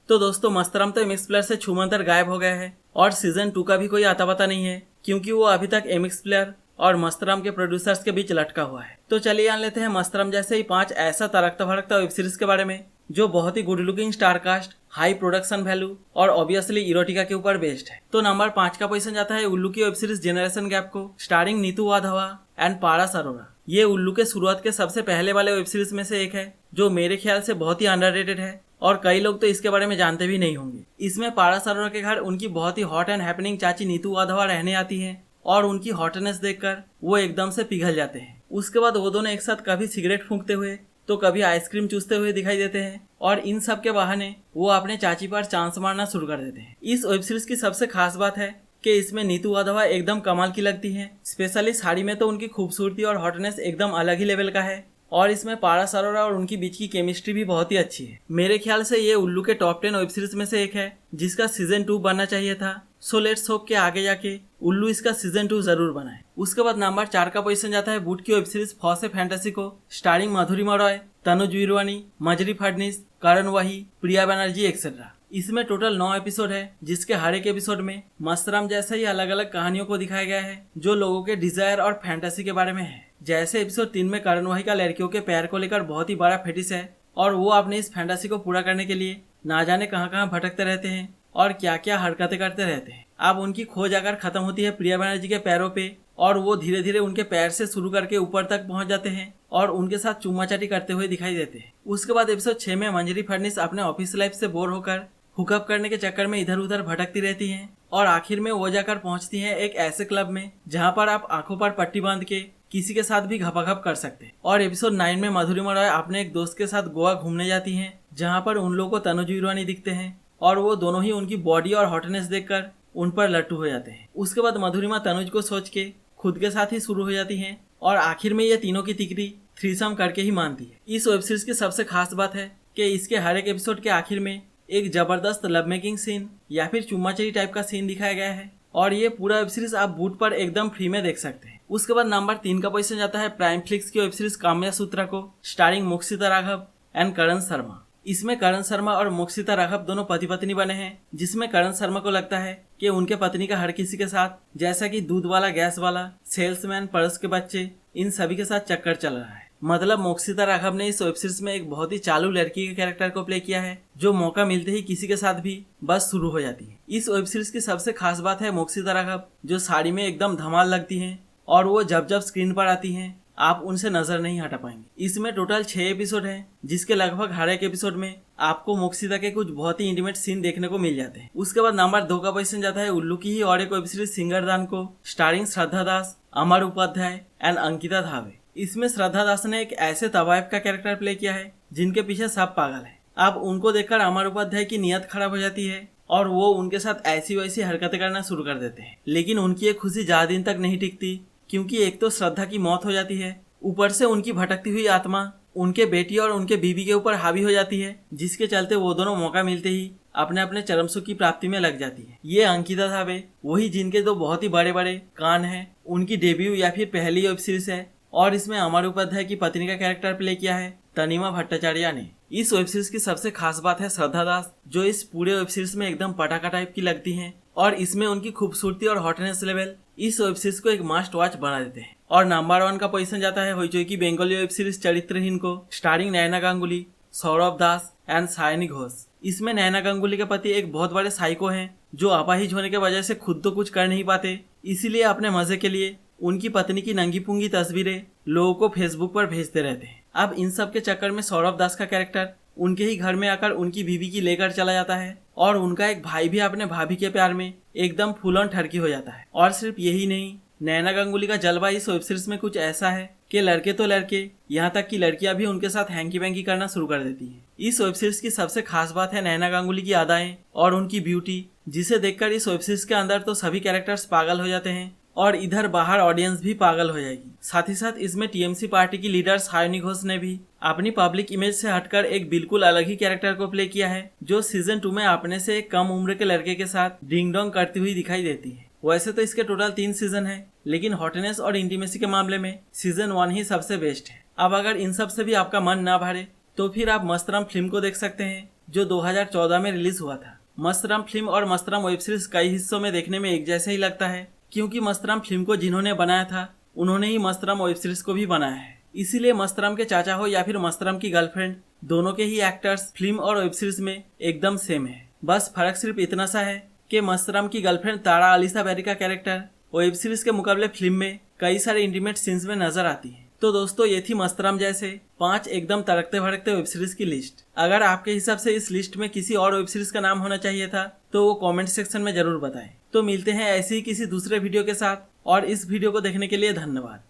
तो दोस्तों मस्तराम तो एमएक्स प्लेयर से छूमंतर गायब हो गया है और सीजन 2 का भी कोई आता पता नहीं है, क्योंकि वो अभी तक एमएक्स प्लेयर और मस्तराम के प्रोड्यूसर्स के बीच लटका हुआ है। तो चलिए जान लेते हैं मस्तराम जैसे ही 5 ऐसा तड़कता भड़कता वेब सीरीज के बारे में जो बहुत ही good looking star cast, high production value और ऑब्वियसली इरोटिका के ऊपर बेस्ड है। तो नंबर 5 का पोजीशन जाता है उल्लू की वेब सीरीज जेनरेशन गैप को, स्टारिंग नीतू वाधवा एंड पारस अरोरा। ये उल्लू के शुरुआत के सबसे पहले वाले वेब सीरीज में से एक है जो मेरे ख्याल से बहुत ही अंडररेटेड है और कई लोग तो इसके बारे में जानते भी नहीं होंगे। इसमें पारस अरोरा के घर उनकी बहुत ही हॉट एंड हैपनिंग चाची नीतू वाधवा रहने आती है और उनकी हॉटनेस देखकर वो एकदम से पिघल जाते हैं। उसके बाद वो दोनों एक साथ कभी सिगरेट फूंकते हुए तो कभी आइसक्रीम चूसते हुए दिखाई देते हैं और इन सब के बहाने वो अपने चाची पर चांस मारना शुरू कर देते हैं। इस वेब सीरीज की सबसे खास बात है कि इसमें नीतू वाधवा एकदम कमाल की लगती हैं। स्पेशली साड़ी में तो उनकी खूबसूरती और हॉटनेस एकदम अलग ही लेवल का है और इसमें पारस अरोरा और उनकी बीच की केमिस्ट्री भी बहुत ही अच्छी है। मेरे ख्याल से ये उल्लू के टॉप 10 वेब सीरीज में से एक है जिसका सीजन 2 बनना चाहिए था। सो लेट्स होप के आगे जाके उल्लू इसका सीजन 2 जरूर बनाए। उसके बाद नंबर 4 का पोजीशन जाता है बूट की वेब सीरीज फॉस ए फैंटेसी को, स्टारिंग माधुरिमा रॉय, तनुज वीरवानी, मजरी फडनीस, करण वाही, प्रिया बनर्जी एक्सेट्रा। इसमें टोटल 9 एपिसोड है जिसके हर एक एपिसोड में मस्तराम जैसे ही अलग अलग कहानियों को दिखाया गया है जो लोगों के डिजायर और फैंटेसी के बारे में है। जैसे एपिसोड 3 में करण वाही का लड़कियों के पैर को लेकर बहुत ही बड़ा फेटिस है और वो अपने इस फैंटेसी को पूरा करने के लिए ना जाने कहां कहां भटकते रहते हैं और क्या क्या हरकतें करते रहते हैं। अब उनकी खोज आकर खत्म होती है प्रिया बनर्जी के पैरों पे और वो धीरे धीरे उनके पैर से शुरू करके ऊपर तक पहुंच जाते हैं और उनके साथ चुम्माचाटी करते हुए दिखाई देते हैं। उसके बाद एपिसोड 6 में मंजरी फडनीस अपने ऑफिस लाइफ से बोर होकर हुकअप करने के चक्कर में इधर उधर भटकती रहती हैं और आखिर में वो जाकर पहुंचती हैं एक ऐसे क्लब में जहां पर आप आंखों पर पट्टी बांध के किसी के साथ भी घपाघप कर सकते हैं। और एपिसोड 9 में माधुरिमा रॉय अपने एक दोस्त के साथ गोवा घूमने जाती हैं जहां पर उन लोगों को तनुज वीरवानी दिखते हैं और वो दोनों ही उनकी बॉडी और हॉटनेस देखकर उन पर लट्टू हो जाते हैं। उसके बाद मधुरिमा तनुज को सोच के खुद के साथ ही शुरू हो जाती हैं और आखिर में ये तीनों की तिकड़ी थ्रीसम करके ही मानती है। इस वेब सीरीज की सबसे खास बात है कि इसके हर एक एपिसोड के आखिर में एक जबरदस्त लव मेकिंग सीन या फिर चुम्माचरी टाइप का सीन दिखाया गया है और ये पूरा वेब सीरीज आप बूट पर एकदम फ्री में देख सकते हैं। उसके बाद नंबर 3 का पोजीशन जाता है प्राइम फ्लिक्स की वेब सीरीज काम्या सूत्रा को, स्टारिंग मोक्षिता राघव एंड करण शर्मा। इसमें करण शर्मा और मोक्षिता राघव दोनों पति पत्नी बने हैं जिसमें करण शर्मा को लगता है कि उनके पत्नी का हर किसी के साथ जैसा कि दूध वाला, गैस वाला, सेल्समैन, पड़ोस के बच्चे, इन सभी के साथ चक्कर चल रहा है। मतलब मोक्षिता राघव ने इस वेब सीरीज में एक बहुत ही चालू लड़की के कैरेक्टर को प्ले किया है जो मौका मिलते ही किसी के साथ भी बस शुरू हो जाती है। इस वेब सीरीज की सबसे खास बात है मोक्षिता राघव जो साड़ी में एकदम धमाल लगती हैं और वो जब जब स्क्रीन पर आती हैं आप उनसे नजर नहीं हटा पाएंगे। इसमें टोटल 6 एपिसोड हैं जिसके लगभग हर एक एपिसोड में आपको मोक्षिता के कुछ बहुत ही इंटीमेट सीन देखने को मिल जाते हैं। उसके बाद नंबर 2 का पोजीशन जाता है उल्लू की ही और एक वेब सीरीज सिंगरदान को, स्टारिंग श्रद्धा दास, अमर उपाध्याय एंड अंकिता धावे। इसमें श्रद्धा दास ने एक ऐसे तवायफ का कैरेक्टर प्ले किया है जिनके पीछे सब पागल है। अब उनको देखकर अमर उपाध्याय की नीयत खराब हो जाती है और वो उनके साथ ऐसी वैसी हरकतें करना शुरू कर देते हैं। लेकिन उनकी एक खुशी ज्यादा दिन तक नहीं टिकती क्योंकि एक तो श्रद्धा की मौत हो जाती है, ऊपर से उनकी भटकती हुई आत्मा उनके बेटी और उनके बीवी के ऊपर हावी हो जाती है, जिसके चलते वो दोनों मौका मिलते ही अपने अपने चरम सुख की प्राप्ति में लग जाती है। ये अंकिता धावे वही जिनके दो बहुत ही बड़े बड़े कान हैं, उनकी डेब्यू या फिर पहली वेब सीरीज है और इसमें अमर उपाध्याय की पत्नी का कैरेक्टर प्ले किया है तनिमा भट्टाचार्य ने। इस वेब सीरीज की सबसे खास बात है श्रद्धा दास जो इस पूरे वेब सीरीज में एकदम पटाखा टाइप की लगती हैं और इसमें उनकी खूबसूरती और हॉटनेस लेवल इस वेब सीरीज को एक मस्ट वॉच बना देते हैं। और नंबर 1 का पोजीशन जाता है होइचोई की बंगाली वेब सीरीज चरित्रहीन को, starring Naina Ganguly, Saurabh Das and Sayani Ghosh. इसमें नैना गांगुली के पति एक बहुत बड़े साइको हैं जो अपाहिज होने के वजह से खुद तो कुछ कर नहीं पाते, इसीलिए अपने मजे के लिए उनकी पत्नी की नंगी पुंगी तस्वीरें लोगों को फेसबुक पर भेजते रहते हैं। अब इन सब के चक्कर में सौरभ दास का कैरेक्टर उनके ही घर में आकर उनकी बीवी की लेकर चला जाता है और उनका एक भाई भी अपने भाभी के प्यार में एकदम फुल ऑन ठरकी हो जाता है। और सिर्फ यही नहीं, नैना गांगुली का जलवा इस वेब सीरीज में कुछ ऐसा है कि लड़के तो लड़के, यहाँ तक कि लड़कियां भी उनके साथ हैंकी वैंकी करना शुरू कर देती हैं। इस वेब सीरीज की सबसे खास बात है नैना गांगुली की अदाएं और उनकी ब्यूटी, जिसे देखकर इस वेब सीरीज के अंदर तो सभी कैरेक्टर्स पागल हो जाते हैं और इधर बाहर ऑडियंस भी पागल हो जाएगी। साथ ही साथ इसमें टीएमसी पार्टी की लीडर सायनी घोष ने भी अपनी पब्लिक इमेज से हटकर एक बिल्कुल अलग ही कैरेक्टर को प्ले किया है जो सीजन 2 में अपने से एक कम उम्र के लड़के के साथ डिंग डोंग करती हुई दिखाई देती है। वैसे तो इसके टोटल 3 सीजन है लेकिन हॉटनेस और इंटीमेसी के मामले में सीजन 1 ही सबसे बेस्ट है। अब अगर इन सब से भी आपका मन ना भरे तो फिर आप मस्तराम फिल्म को देख सकते हैं जो 2014 में रिलीज हुआ था। मस्तराम फिल्म और मस्तराम वेब सीरीज कई हिस्सों में देखने में एक जैसा ही लगता है, क्योंकि मस्तराम फिल्म को जिन्होंने बनाया था उन्होंने ही मस्तराम वेब सीरीज को भी बनाया है। इसीलिए मस्तराम के चाचा हो या फिर मस्तराम की गर्लफ्रेंड, दोनों के ही एक्टर्स फिल्म और वेब सीरीज में एकदम सेम है। बस फर्क सिर्फ इतना सा है कि मस्तराम की गर्लफ्रेंड तारा अलीसा बैरी का कैरेक्टर वेब सीरीज के मुकाबले फिल्म में कई सारे इंटीमेट सीन्स में नजर आती है। तो दोस्तों, ये थी मस्तराम जैसे 5 एकदम तड़कते भड़कते वेब सीरीज की लिस्ट। अगर आपके हिसाब से इस लिस्ट में किसी और वेब सीरीज का नाम होना चाहिए था तो वो कमेंट सेक्शन में जरूर बताएं। तो मिलते हैं ऐसे ही किसी दूसरे वीडियो के साथ, और इस वीडियो को देखने के लिए धन्यवाद।